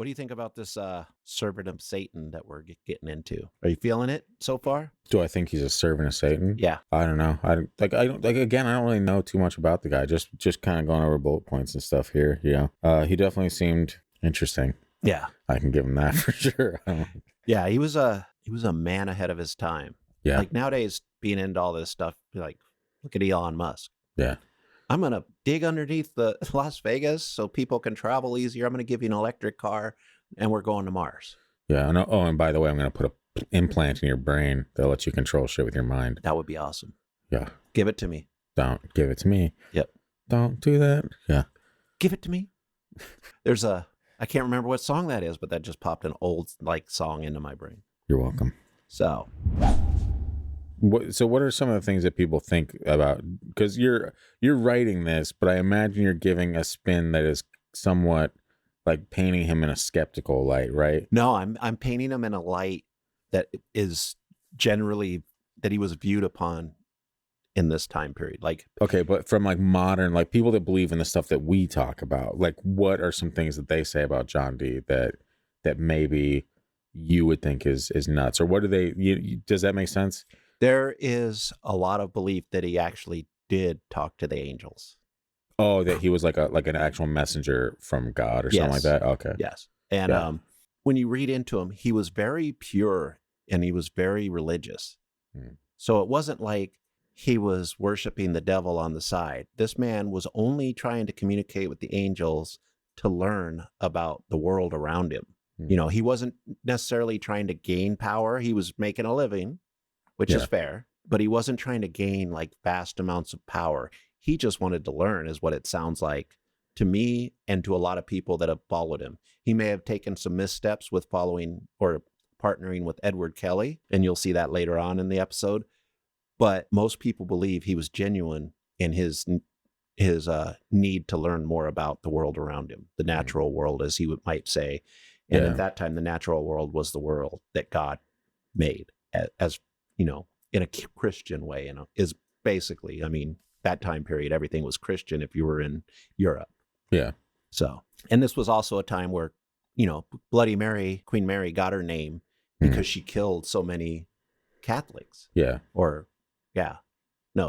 What do you think about this servant of Satan that we're getting into? Are you feeling it so far? Do I think he's a servant of Satan? Yeah. I don't know. I don't really know too much about the guy. Just kind of going over bullet points and stuff here. He definitely seemed interesting. Yeah. I can give him that for sure. Yeah, he was a man ahead of his time. Yeah. Like nowadays, being into all this stuff, like look at Elon Musk. Yeah. I'm going to dig underneath the Las Vegas so people can travel easier. I'm going to give you an electric car and we're going to Mars. Yeah. I know. Oh, and by the way, I'm going to put an implant in your brain that lets you control shit with your mind. That would be awesome. Yeah. Give it to me. Don't give it to me. Yep. Don't do that. Yeah. Give it to me. I can't remember what song that is, but that just popped an old song into my brain. You're welcome. So what are some of the things that people think about? Because you're writing this, but I imagine you're giving a spin that is somewhat like painting him in a skeptical light, right? No, I'm painting him in a light that is generally that he was viewed upon in this time period. Like, okay, but from like modern, like people that believe in the stuff that we talk about, like what are some things that they say about John D that maybe you would think is nuts, or what do they? Does that make sense? There is a lot of belief that he actually did talk to the angels. Oh, that he was like an actual messenger from God or something like that. Okay. Yes. And when you read into him, he was very pure and he was very religious. So it wasn't like he was worshiping the devil on the side. This man was only trying to communicate with the angels to learn about the world around him. You know, he wasn't necessarily trying to gain power. He was making a living, which is fair, but he wasn't trying to gain like vast amounts of power. He just wanted to learn, is what it sounds like to me and to a lot of people that have followed him. He may have taken some missteps with following or partnering with Edward Kelly, and you'll see that later on in the episode. But most people believe he was genuine in his need to learn more about the world around him, the natural world, as he might say. And at that time, the natural world was the world that God made, as you know, in a Christian way. And is basically, I mean, that time period, everything was Christian if you were in Europe. Yeah. So, and this was also a time where, you know, Bloody Mary, Queen Mary, got her name because she killed so many Catholics. Yeah.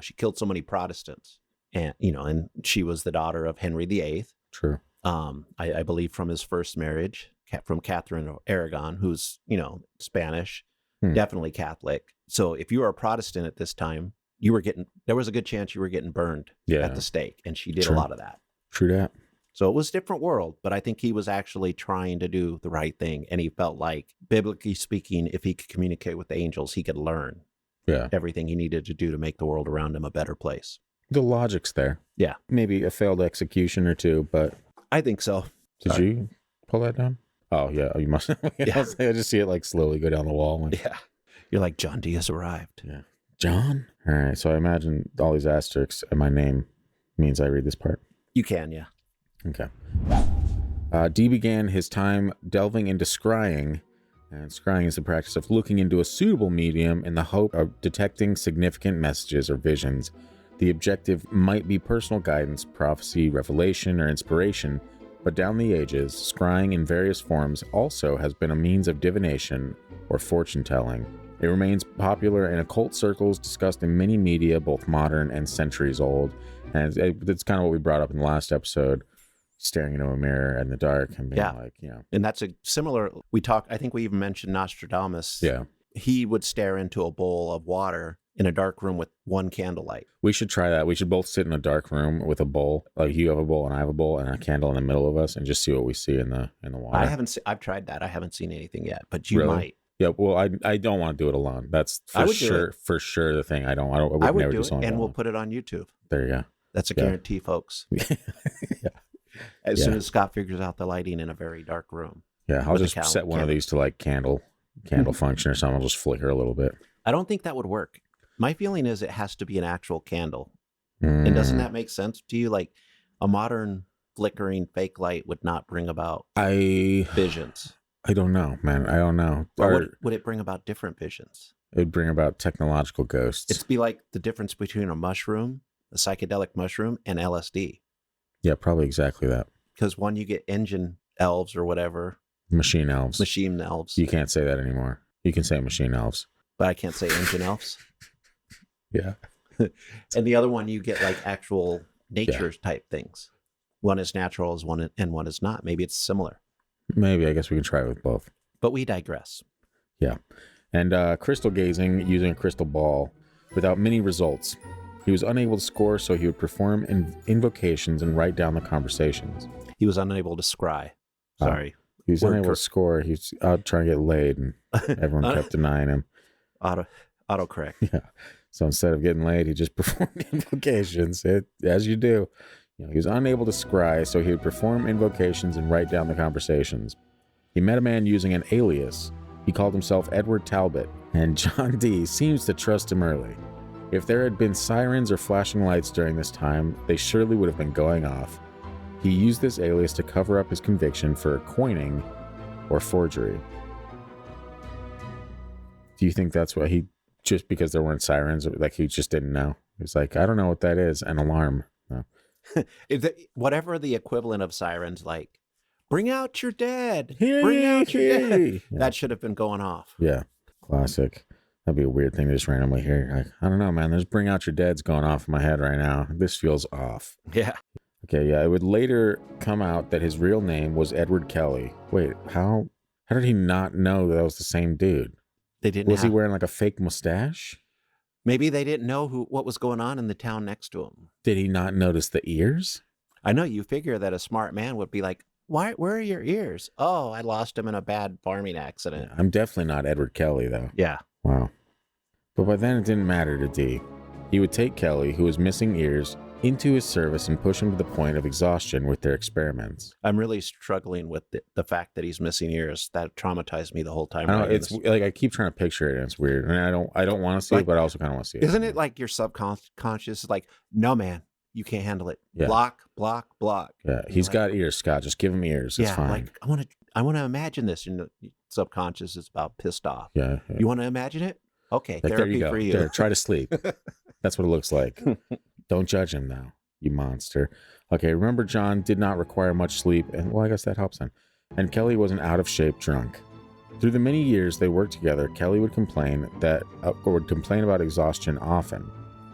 She killed so many Protestants, and you know, and she was the daughter of Henry VIII. True. I believe from his first marriage, from Catherine of Aragon, who's, you know, Spanish, definitely Catholic. So if you were a Protestant at this time, there was a good chance you were getting burned at the stake, and she did a lot of that. True that. So it was a different world, but I think he was actually trying to do the right thing, and he felt like, biblically speaking, if he could communicate with the angels, he could learn everything he needed to do to make the world around him a better place. The logic's there. Yeah. Maybe a failed execution or two, but I think so. Did you pull that down? Oh, yeah. Oh, you must. I just see it like slowly go down the wall. Yeah. You're like, John D has arrived. Yeah. John? All right. So I imagine all these asterisks and my name means I read this part. You can, yeah. Okay. D began his time delving into scrying, and scrying is the practice of looking into a suitable medium in the hope of detecting significant messages or visions. The objective might be personal guidance, prophecy, revelation, or inspiration, but down the ages, scrying in various forms also has been a means of divination or fortune-telling. It remains popular in occult circles, discussed in many media, both modern and centuries old, and it's kind of what we brought up in the last episode, staring into a mirror in the dark and being like, you know. And that's a similar, I think we even mentioned Nostradamus. Yeah. He would stare into a bowl of water in a dark room with one candlelight. We should try that. We should both sit in a dark room with a bowl. Like you have a bowl and I have a bowl and a candle in the middle of us, and just see what we see in the water. I've tried that. I haven't seen anything yet, but you might. Yeah, well, I don't want to do it alone. That's for sure the thing. I would never do something and alone. We'll put it on YouTube. There you go. That's a guarantee, folks. As soon as Scott figures out the lighting in a very dark room. Yeah, I'll just set one of these to like candle function or something. I'll just flicker a little bit. I don't think that would work. My feeling is it has to be an actual candle. And doesn't that make sense to you? Like a modern flickering fake light would not bring about visions. I don't know, man. I don't know. Or would it bring about different visions? It would bring about technological ghosts. It'd be like the difference between a mushroom, a psychedelic mushroom, and LSD. Yeah, probably exactly that. Because one, you get engine elves or whatever, Machine elves. Machine elves. You can't say that anymore. You can say machine elves. But I can't say engine elves. Yeah. And the other one, you get like actual nature type things. One is natural as one and one is not. Maybe it's similar. Maybe. I guess we can try it with both. But we digress. Yeah. And crystal gazing using a crystal ball without many results. He was unable to score, so he would perform invocations and write down the conversations. He was unable to scry. Sorry. He was unable to score. He was out trying to get laid, and everyone kept denying him. Autocorrect. Yeah. So instead of getting laid, he just performed invocations, as you do. He was unable to scry, so he would perform invocations and write down the conversations. He met a man using an alias. He called himself Edward Talbot, and John Dee seems to trust him early. If there had been sirens or flashing lights during this time, they surely would have been going off. He used this alias to cover up his conviction for coining or forgery. Do you think that's why just because there weren't sirens, like he just didn't know? He was like, I don't know what that is, an alarm. No. Whatever the equivalent of sirens, like, bring out your dead, bring out your dead. Yeah. That should have been going off. Yeah, classic. That'd be a weird thing to just randomly hear. Like, I don't know, man. There's bring out your dead's going off in my head right now. This feels off. Yeah. Okay, yeah. It would later come out that his real name was Edward Kelly. Wait, how did he not know that was the same dude? They didn't. Was he wearing like a fake mustache? Maybe they didn't know what was going on in the town next to him. Did he not notice the ears? I know you figure that a smart man would be like, where are your ears? Oh, I lost them in a bad farming accident. Yeah, I'm definitely not Edward Kelly, though. Yeah. Wow. But by then it didn't matter to Dee. He would take Kelly, who was missing ears, into his service and push him to the point of exhaustion with their experiments. I'm really struggling with the fact that he's missing ears. That traumatized me the whole time. I know, it's like I keep trying to picture it, and it's weird. And I don't want to see it, but I also kind of want to see it. Isn't it like your subconscious is like, no, man, you can't handle it. Yeah. Block. Yeah, he's got ears, Scott. Just give him ears. It's fine. Like I want to imagine this. And the subconscious is about pissed off. Yeah. You want to imagine it? Okay, like, therapy for you. There, try to sleep. That's what it looks like. Don't judge him now, you monster. Okay, remember John did not require much sleep, and well, I guess that helps him. And Kelly was an out-of-shape drunk. Through the many years they worked together, Kelly would complain about exhaustion often.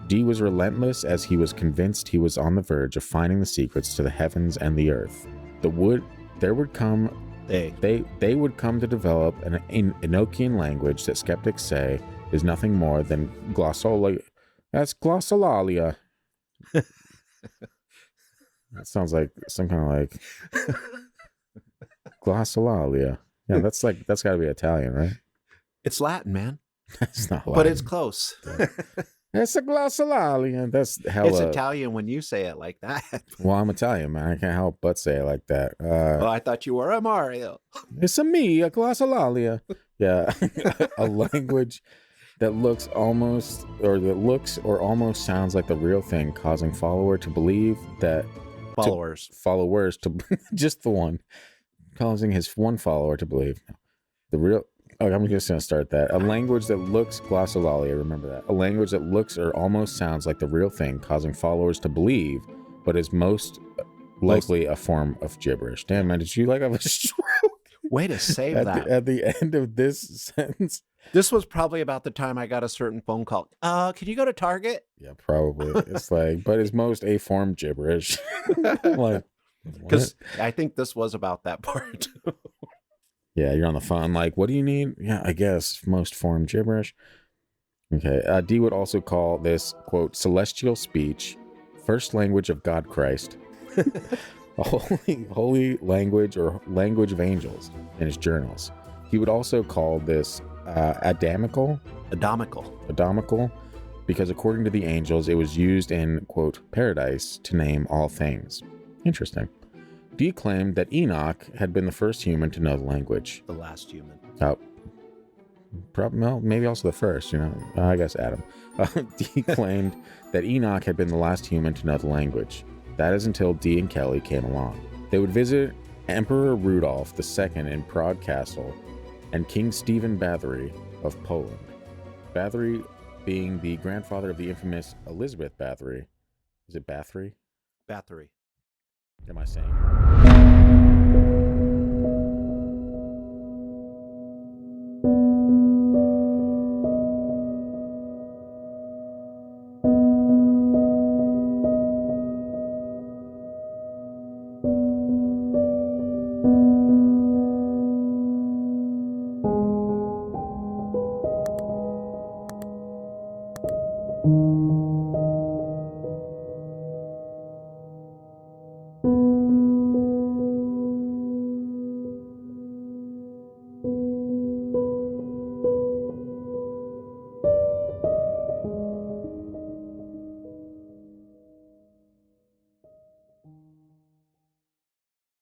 Dee was relentless as he was convinced he was on the verge of finding the secrets to the heavens and the earth. They would come to develop an Enochian language that skeptics say is nothing more than glossolalia. That's glossolalia. That sounds like some kind of like glossolalia. Yeah, that's got to be Italian, right? It's Latin, man. It's not Latin. But it's close. It's a glossolalia. That's hella. It's Italian when you say it like that. Well, I'm Italian, man. I can't help but say it like that. Well, I thought you were a Mario. It's a glossolalia. Yeah, a language that looks or almost sounds like the real thing, causing followers to believe that followers to just the one, causing his one follower to believe the real. Oh, I'm just going to start that. A language that looks glossolalia, remember that. A language that looks or almost sounds like the real thing, causing followers to believe, but is most likely a form of gibberish. Damn, man, did you have a stroke? Way to save that. At the end of this sentence. This was probably about the time I got a certain phone call. Can you go to Target? Yeah, probably. It's like, but it's most a form gibberish. Like, because I think this was about that part. Yeah, you're on the phone. Like, what do you need? Yeah, I guess most form gibberish. Okay. Dee would also call this, quote, celestial speech, first language of God Christ, a holy language or language of angels in his journals. He would also call this Adamical, because according to the angels, it was used in, quote, paradise to name all things. Interesting. Dee claimed that Enoch had been the first human to know the language. The last human. Oh, well, maybe also the first, I guess Adam. Dee claimed that Enoch had been the last human to know the language. That is until Dee and Kelly came along. They would visit Emperor Rudolph II in Prague Castle and King Stephen Bathory of Poland. Bathory being the grandfather of the infamous Elizabeth Bathory. Is it Bathory? Bathory. Am I saying?